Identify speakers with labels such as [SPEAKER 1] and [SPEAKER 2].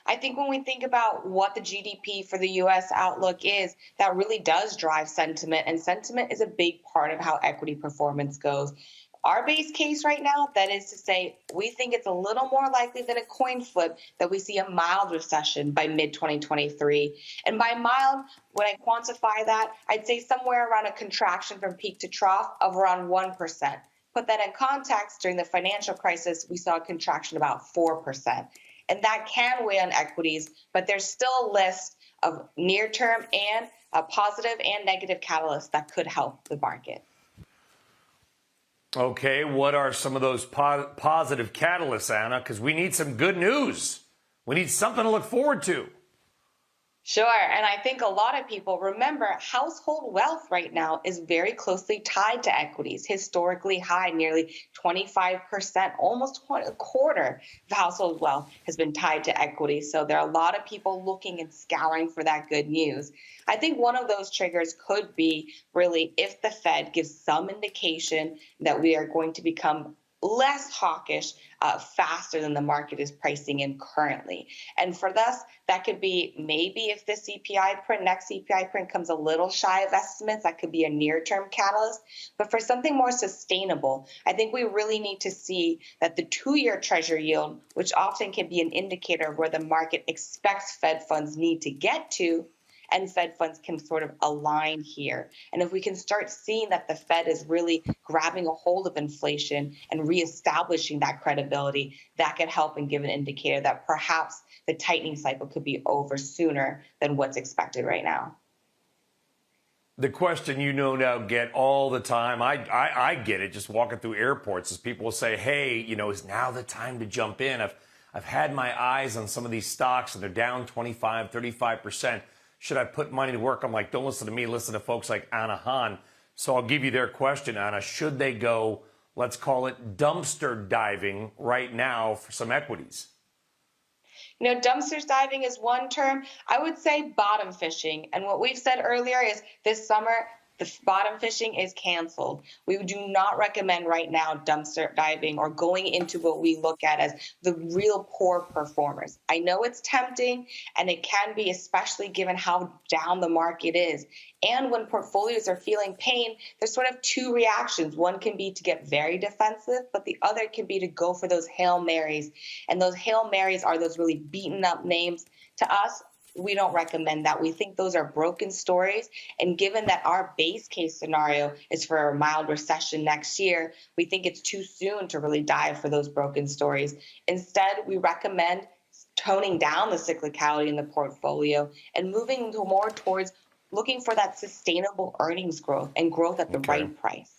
[SPEAKER 1] I think when we think about what the GDP for the US outlook is, that really does drive sentiment, and sentiment is a big part of how equity performance goes. Our base case right now, that is to say, we think it's a little more likely than a coin flip that we see a mild recession by mid-2023. And by mild, when I quantify that, I'd say somewhere around a contraction from peak to trough of around 1%. Put that in context, during the financial crisis, we saw a contraction about 4%. And that can weigh on equities, but there's still a list of near-term and positive and negative catalysts that could help the market.
[SPEAKER 2] Okay, what are some of those positive catalysts, Anna? Because we need some good news. We need something to look forward to.
[SPEAKER 1] Sure. And I think a lot of people remember household wealth right now is very closely tied to equities, historically high, nearly 25%, almost a quarter of household wealth has been tied to equities. So there are a lot of people looking and scouring for that good news. I think one of those triggers could be really if the Fed gives some indication that we are going to become less hawkish faster than the market is pricing in currently. And for us, that could be maybe if the next CPI print comes a little shy of estimates, that could be a near-term catalyst. But for something more sustainable, I think we really need to see that the 2-year Treasury yield, which often can be an indicator of where the market expects Fed funds need to get to, and Fed funds can sort of align here. And if we can start seeing that the Fed is really grabbing a hold of inflation and reestablishing that credibility, that could help and give an indicator that perhaps the tightening cycle could be over sooner than what's expected right now.
[SPEAKER 2] The question now get all the time, I get it just walking through airports, is people will say, hey, is now the time to jump in? I've had my eyes on some of these stocks and they're down 25, 35%. Should I put money to work? I'm like, don't listen to me. Listen to folks like Anna Han. So I'll give you their question, Anna. Should they go, let's call it dumpster diving right now for some equities?
[SPEAKER 1] Dumpsters diving is one term. I would say bottom fishing. And what we've said earlier is this summer, the bottom fishing is canceled. We do not recommend right now dumpster diving or going into what we look at as the real poor performers. I know it's tempting, and it can be, especially given how down the market is. And when portfolios are feeling pain, there's sort of two reactions. One can be to get very defensive, but the other can be to go for those Hail Marys. And those Hail Marys are those really beaten up names. To us, we don't recommend that. We think those are broken stories. And given that our base case scenario is for a mild recession next year, we think it's too soon to really dive for those broken stories. Instead, we recommend toning down the cyclicality in the portfolio and moving more towards looking for that sustainable earnings growth and growth at the right price.